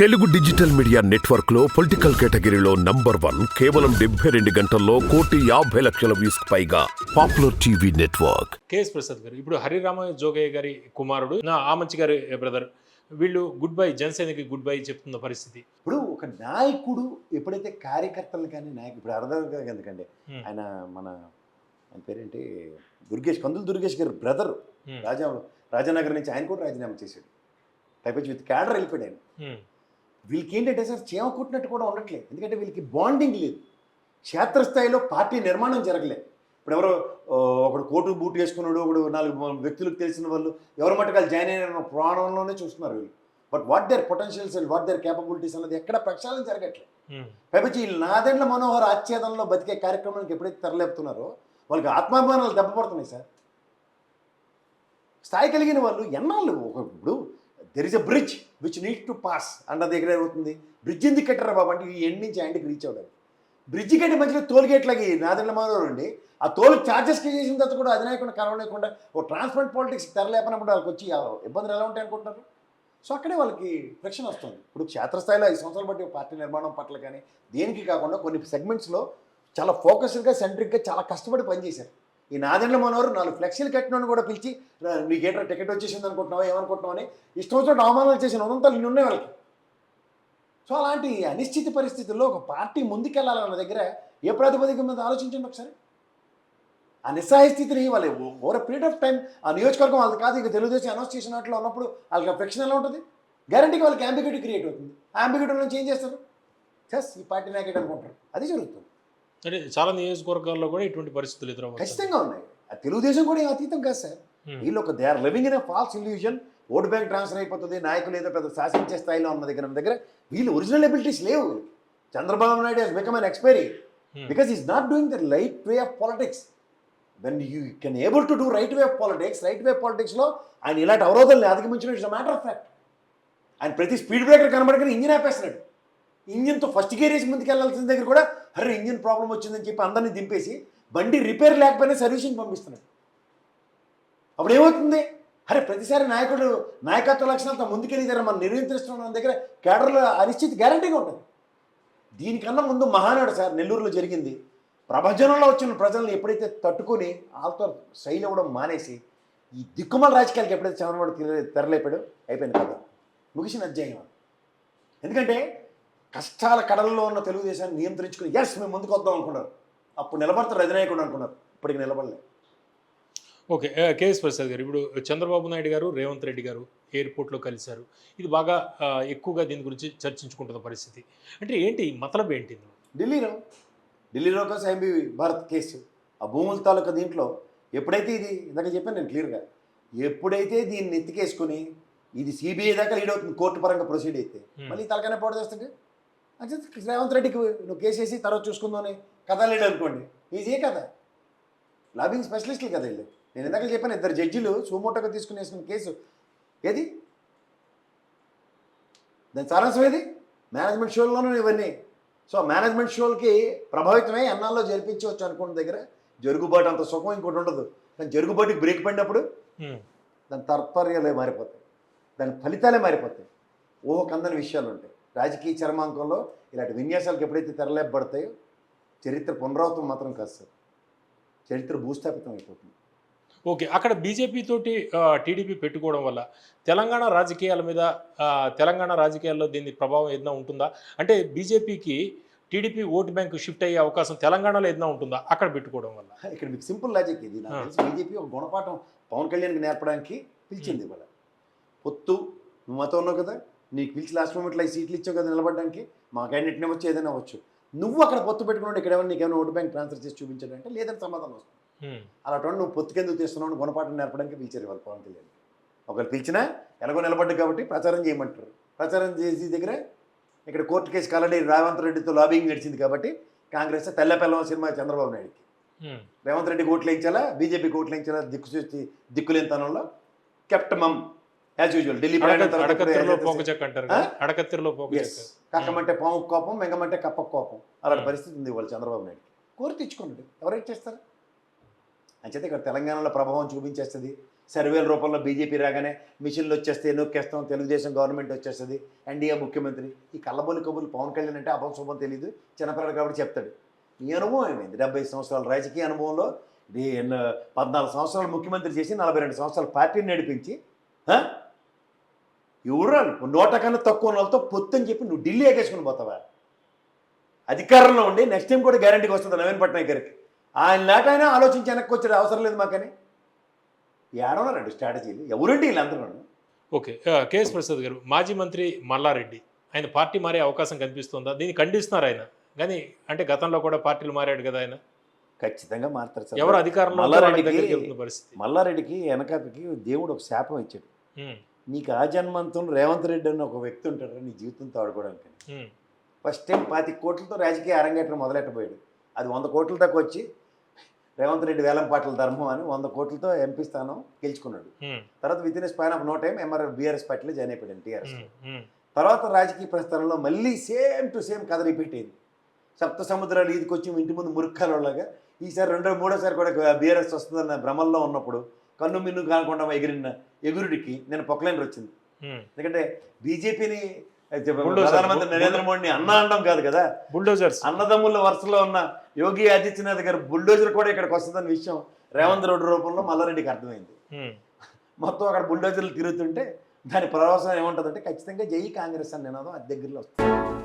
Telugu digital media network లో political కేటగిరీలో number 1 కేవలం 72 గంటల్లో 1,50,00,000 వ్యూస్ పైగా popular TV network. KS Prasad గారు ఇప్పుడు హరిరామ జోగయ్య గారి కుమారుడు నా ఆమంచి గారి బ్రదర్ వీళ్ళు గుడ్ బై జనసేనకి గుడ్ బై చెప్తున్న పరిస్థితి. ఇప్పుడు ఒక నాయకుడు ఎప్పుడైతే కార్యకర్తలు కానీ నాయకుడు ఇప్పుడు అర్థం ఎందుకండి ఆయన ఆయన పేరేంటి కందులు దుర్గేష్ గారు బ్రదర్ రాజానగర్ నుంచి ఆయన కూడా రాజీనామా చేశాడు. పైపచ్చి విత్ క్యాడర్ వెళ్ళిపోయాడు ఆయన. వీళ్ళకి ఏంటంటే సార్ చీమ కుట్టినట్టు కూడా ఉండట్లేదు, ఎందుకంటే వీళ్ళకి బాండింగ్ లేదు, క్షేత్రస్థాయిలో పార్టీ నిర్మాణం జరగలేదు. ఇప్పుడు ఎవరో ఒకడు కోటు బూట్ వేసుకున్నాడు, ఒకడు 4 వ్యక్తులకు తెలిసిన వాళ్ళు ఎవరి మట్టుకాలు జాయిన్ అయిన ప్రాణంలోనే చూస్తున్నారు వీళ్ళు. But what their potentials and what their capabilities అన్నది ఎక్కడ ప్రక్షాళన జరగట్లేదు. పైపచ్చి వీళ్ళు నాదెండ్ల మనోహర్ ఆచ్ఛేదనలో బతికే కార్యక్రమానికి ఎప్పుడైతే తెరలేపుతున్నారో వాళ్ళకి ఆత్మాభిమానాలు దెబ్బపడుతున్నాయి సార్. స్థాయి కలిగిన వాళ్ళు ఎన్నాళ్ళు ఇప్పుడు there is a bridge which need to pass అన్న దగ్గర అవుతుంది. బ్రిడ్జ్ ఎందుకు కట్టారా బాబు అంటే ఈ ఎండ్ నుంచి ఎండ్కి రీచ్ అవ్వడానికి. బ్రిడ్జ్ కట్టి మధ్యలో టోల్గేట్లాగి నాదెండ్ల మనోహర్ ఉండి ఆ టోల్ ఛార్జెస్కి చేసిన తర్వాత కూడా అధినాయకుడు కలవలేకుండా ఓ ట్రాన్స్పరెంట్ పాలిటిక్స్ తెరలేపనప్పుడు వాళ్ళకి వచ్చి ఇబ్బందులు ఎలా ఉంటాయి అనుకుంటున్నారు. సో అక్కడే వాళ్ళకి ఫ్రిక్షన్ వస్తుంది. ఇప్పుడు క్షేత్రస్థాయిలో 5 సంవత్సరాలు బట్టి పార్టీ నిర్మాణం పట్ల కానీ దేనికి కాకుండా కొన్ని సెగ్మెంట్స్లో చాలా ఫోకస్డ్గా సెంట్రిక్గా చాలా కష్టపడి పనిచేశారు. ఈ నాదెండ్ల మనోహర్ 4 ఫ్లెక్సీలు కట్టినోని కూడా పిలిచి నీకేట్రా టికెట్ వచ్చేసింది అనుకుంటున్నావా ఏమనుకుంటున్నావు అని ఇష్టం వచ్చినట్టు అవమానాలు చేసిన ఉదంతాలు ఇన్ని ఉన్నాయి వాళ్ళకి. సో అలాంటి అనిశ్చిత పరిస్థితుల్లో ఒక పార్టీ ముందుకెళ్ళాలన్న దగ్గర ఏ ప్రాతిపదిక మీద ఆలోచించండి ఒకసారి. ఆ నిస్సహాయ స్థితిని వాళ్ళు ఓవర్ పీరియడ్ ఆఫ్ టైం ఆ నియోజకవర్గం వాళ్ళది కాదు ఇక తెలుగుదేశం అనౌన్స్ చేసినట్లు ఉన్నప్పుడు వాళ్ళకి ఫ్రిక్షన్ ఎలా ఉంటుంది, గ్యారంటీగా వాళ్ళకి అంబిగ్యూటీ క్రియేట్ అవుతుంది. ఆ అంబిగ్యూటీ నుంచి ఏం చేస్తారు, ఈ పార్టీ నాయకుడు అనుకుంటారు. అది జరుగుతుంది. అంటే చాలా నియోజకవర్గాల్లో కూడా ఇటువంటి పరిస్థితులు ఎదురవుతాయి, ఖచ్చితంగా ఉన్నాయి. ఆ తెలుగుదేశం కూడా ఏం అతీతం కాదు సార్. వీళ్ళు ఒక they are living in a false illusion. Vote bank transfer అయిపోతుంది, నాయకులు ఏదో పెద్ద శాసించే స్థాయిలో ఉన్న దగ్గర వీళ్ళు ఒరిజినల్ ఎబిలిటీస్ లేవు. Chandrababu Naidu he's become an expiry because is not doing the right way of politics. When you can able to do right way of politics, right way of పాలిటిక్స్లో ఆయన ఇలాంటి అవరోధాలను అధిగమించడం it's a matter of fact. ఆయన ప్రతి speed breaker కనబడగానే engine ఆపేస్తున్నాడు. ఇంజిన్తో ఫస్ట్ గేర్ వేసి ముందుకు వెళ్ళాల్సిన దగ్గర కూడా అరే ఇంజిన్ ప్రాబ్లం వచ్చిందని చెప్పి అందరినీ దింపేసి బండి రిపేర్ లేకపోయినా సర్వీసింగ్ పంపిస్తున్నాడు. అప్పుడు ఏమవుతుంది, అరే ప్రతిసారి నాయకుడు నాయకత్వ లక్షణాలతో ముందుకెళ్ళిదారా మనం నియంత్రిస్తున్న దగ్గర కేడర్లో అనిశ్చితి గ్యారంటీగా ఉంటుంది. దీనికన్నా ముందు మహానాడు సార్ నెల్లూరులో జరిగింది. ప్రపంచంలో వచ్చిన ప్రజలను ఎప్పుడైతే తట్టుకొని వాళ్ళతో శైలి ఇవ్వడం మానేసి ఈ దిక్కుమాల రాజకీయాలకు ఎప్పుడైతే చంద్రబాబు తెరలేపాడు అయిపోయింది కదా, ముగిసిన అధ్యాయం. ఎందుకంటే కష్టాల కడల్లో ఉన్న తెలుగుదేశాన్ని నియంత్రించుకుని మేము ముందుకు వద్దాం అనుకున్నారు. అప్పుడు నిలబడతారు అధినాయకుడు అనుకున్నారు, ఇప్పటికి నిలబడలేదు. ఓకే, కేఎస్ ప్రసాద్ గారు ఇప్పుడు చంద్రబాబు నాయుడు గారు రేవంత్ రెడ్డి గారు ఎయిర్పోర్ట్లో కలిశారు. ఇది బాగా ఎక్కువగా దీని గురించి చర్చించుకుంటున్న పరిస్థితి. అంటే ఏంటి మతలబ్ ఏంటి? ఢిల్లీలో కోసం ఎంబీ భారత్ కేసు ఆ భూముల తాలూకా దీంట్లో ఎప్పుడైతే ఇది ఇందాక చెప్పాను నేను క్లియర్గా, ఎప్పుడైతే దీన్ని ఎత్తికేసుకుని ఇది సిబిఐ దాకా లీడ్ అవుతుంది కోర్టు పరంగా ప్రొసీడ్ అయితే మళ్ళీ తలకనే పోటీ చేస్తుంటే అంటే రేవంత్ రెడ్డికి నువ్వు కేసు వేసి తర్వాత చూసుకుందామని కథ లేడు అనుకోండి. ఈజీ కదా, లాబింగ్ స్పెషలిస్టులు కదా వీళ్ళు. నేను ఇందాక చెప్పాను 2 జడ్జిలు సుమోటోగా తీసుకుని వేసుకున్న కేసు ఏది, దాని సారాంశం ఏది, మేనేజ్మెంట్ షోల్లోనూ ఇవన్నీ. సో మేనేజ్మెంట్ షోలకి ప్రభావితమై ఎన్నాల్లో జరిపించవచ్చు అనుకున్న దగ్గర జరుగుబాటు అంత సుఖం ఇంకోటి ఉండదు. కానీ జరుగుబాటుకి బ్రేక్ పడినప్పుడు దాని తాత్పర్యాలే మారిపోతాయి, దాని ఫలితాలే మారిపోతాయి, కందని విషయాలు ఉంటాయి. రాజకీయ చరమాంకంలో ఇలాంటి విన్యాసాలకు ఎప్పుడైతే తెరలేపబడతాయో చరిత్ర పునరావృతం మాత్రం కాదు సార్, చరిత్ర భూస్థాపితం అయిపోతుంది. ఓకే, అక్కడ బీజేపీ తోటి టీడీపీ పెట్టుకోవడం వల్ల తెలంగాణ రాజకీయాల మీద తెలంగాణ రాజకీయాల్లో దీని ప్రభావం ఏదైనా ఉంటుందా? అంటే బీజేపీకి టీడీపీ ఓటు బ్యాంకు షిఫ్ట్ అయ్యే అవకాశం తెలంగాణలో ఏదైనా ఉంటుందా అక్కడ పెట్టుకోవడం వల్ల? ఇక్కడ మీకు సింపుల్ లాజిక్ ఇది. నాకు తెలిసి బీజేపీ ఒక గుణపాఠం పవన్ కళ్యాణ్కి నేర్పడానికి పిలిచింది. ఇవాళ పొత్తు నువ్వు మతం ఉన్నావు కదా, నీకు పిలిచి లాస్ట్ మూమెంట్లో 5 సీట్లు ఇచ్చావు కదా నిలబడడానికి, మా క్యాండిడేట్ని అవ్వచ్చు ఏదైనా అవ్వచ్చు, నువ్వు అక్కడ పొత్తు పెట్టుకున్నాడు ఇక్కడ ఏమైనా నీకేమైనా ఓటు బ్యాంక్ ట్రాన్స్ఫర్ చేసి చూపించాడంటే లేదని సమాధానం వస్తుంది. అలాంటి నువ్వు పొత్తుకెందుకు తీస్తున్నావు గుణపాఠం నేర్పడానికి పిలిచారు వాళ్ళు పవన్ కళ్యాణ్. ఒకరు పిలిచినా ఎలాగో నిలబడ్డు కాబట్టి ప్రచారం చేయమంటారు. ప్రచారం చేసి దగ్గర ఇక్కడ కోర్టు కేసు కాలండి రేవంత్ రెడ్డితో లాబింగ్ నడిచింది కాబట్టి కాంగ్రెస్ తెల్లపెల్లం సినిమా చంద్రబాబు నాయుడుకి రేవంత్ రెడ్డికి ఓట్లు వేయించాలా, బీజేపీకి ఓట్లు వేయించాలా, దిక్కులేనితనంలో కెప్ట్ మమ్ యాజ్ యూజువల్. ఢిల్లీ కక్కమంటే పాము కోపం, మెంగమంటే కప్ప కోపం, అలాంటి పరిస్థితి ఉంది వాళ్ళు చంద్రబాబు నాయుడుకి. కోరి తెచ్చుకున్నాడు, ఎవరైతే చేస్తారు అంచేతే ఇక్కడ తెలంగాణలో ప్రభావం చూపించేస్తుంది. సర్వేల రూపంలో బీజేపీ రాగానే మిషన్లు వచ్చేస్తే నొక్కేస్తాం, తెలుగుదేశం గవర్నమెంట్ వచ్చేస్తుంది, ఎన్డీఏ ముఖ్యమంత్రి. ఈ కళ్ళబొల్లి కబుర్లు పవన్ కళ్యాణ్ అంటే అభం శుభం తెలియదు, చిన్నపిల్లడు కాబట్టి చెప్తాడు. ఈ అనుభవం ఏమైంది? 70 సంవత్సరాల రాజకీయ అనుభవంలో 14 సంవత్సరాలు ముఖ్యమంత్రి చేసి 42 సంవత్సరాలు పార్టీని నడిపించి ఎవరాలు 100 కన్నా తక్కువ వాళ్ళతో పొత్తు అని చెప్పి నువ్వు ఢిల్లీ ఎగేసుకుని పోతావా? అధికారంలో ఉండి నెక్స్ట్ టైం కూడా గ్యారంటీకి వస్తుంది నవీన్ పట్నాయక్ గారికి. ఆయన నాకైనా ఆలోచించి వెనక్కి వచ్చే అవసరం లేదు మాకని. ఏడవన్నారండి స్ట్రాటజీలు, ఎవరండి వీళ్ళందరూ? ఓకే, కేఎస్ ప్రసాద్ గారు, మాజీ మంత్రి మల్లారెడ్డి ఆయన పార్టీ మారే అవకాశం కనిపిస్తుందా? దీన్ని ఖండిస్తున్నారు ఆయన, కానీ అంటే గతంలో కూడా పార్టీలు మారాడు కదా ఆయన. ఖచ్చితంగా మారుతారు సార్. ఎవరు అధికారంలో ఉంటే వాళ్ళ దగ్గరికి వెళ్తున్న పరిస్థితి. మల్లారెడ్డికి వెనకకి దేవుడు ఒక శాపం ఇచ్చాడు. నీకు ఆ జన్మంతం రేవంత్ రెడ్డి అని ఒక వ్యక్తి ఉంటాడు నీ జీవితంతో ఆడుకోవడానికి. ఫస్ట్ టైం 25 కోట్లతో రాజకీయ అరంగేట్రం మొదలెట్టబోయాడు. అది 100 కోట్ల దాకా వచ్చి రేవంత్ రెడ్డి వేలంపాట్ల ధర్మం అని 100 కోట్లతో ఎంపీ స్థానం గెలుచుకున్నాడు. తర్వాత within span of no time BRS పార్టీలో జాయిన్ అయిపోయాడు టీఆర్ఎస్. తర్వాత రాజకీయ ప్రస్థానంలో మళ్ళీ సేమ్ టు సేమ్ కథ రిపీట్ అయింది. సప్త సముద్రాలు ఈదికొచ్చి ఇంటి ముందు మురుక్కాలలాగా ఈసారి మూడోసారి కూడా బీఆర్ఎస్ వస్తుందన్న భ్రమల్లో ఉన్నప్పుడు కన్ను మిన్ను కాకుండా ఎగిరిన ఎగురుడికి నేను పొక్లైనర్ వచ్చింది. ఎందుకంటే బీజేపీని ప్రధానమంత్రి నరేంద్ర మోడీని అన్న అనడం కాదు కదా, బుల్డోజర్స్ అన్నదమ్ముల వరుసలో ఉన్న యోగి ఆదిత్యనాథ్ గారు బుల్డోజర్ కూడా ఇక్కడికి వస్తుందన్న విషయం రేవంత్ రెడ్డి రూపంలో మల్లారెడ్డికి అర్థమైంది. మొత్తం అక్కడ బుల్డోజర్లు తిరుగుతుంటే దాని ప్రవాసం ఏముంటుందంటే ఖచ్చితంగా జై కాంగ్రెస్ అని నినాదం అది దగ్గరలో వస్తుంది.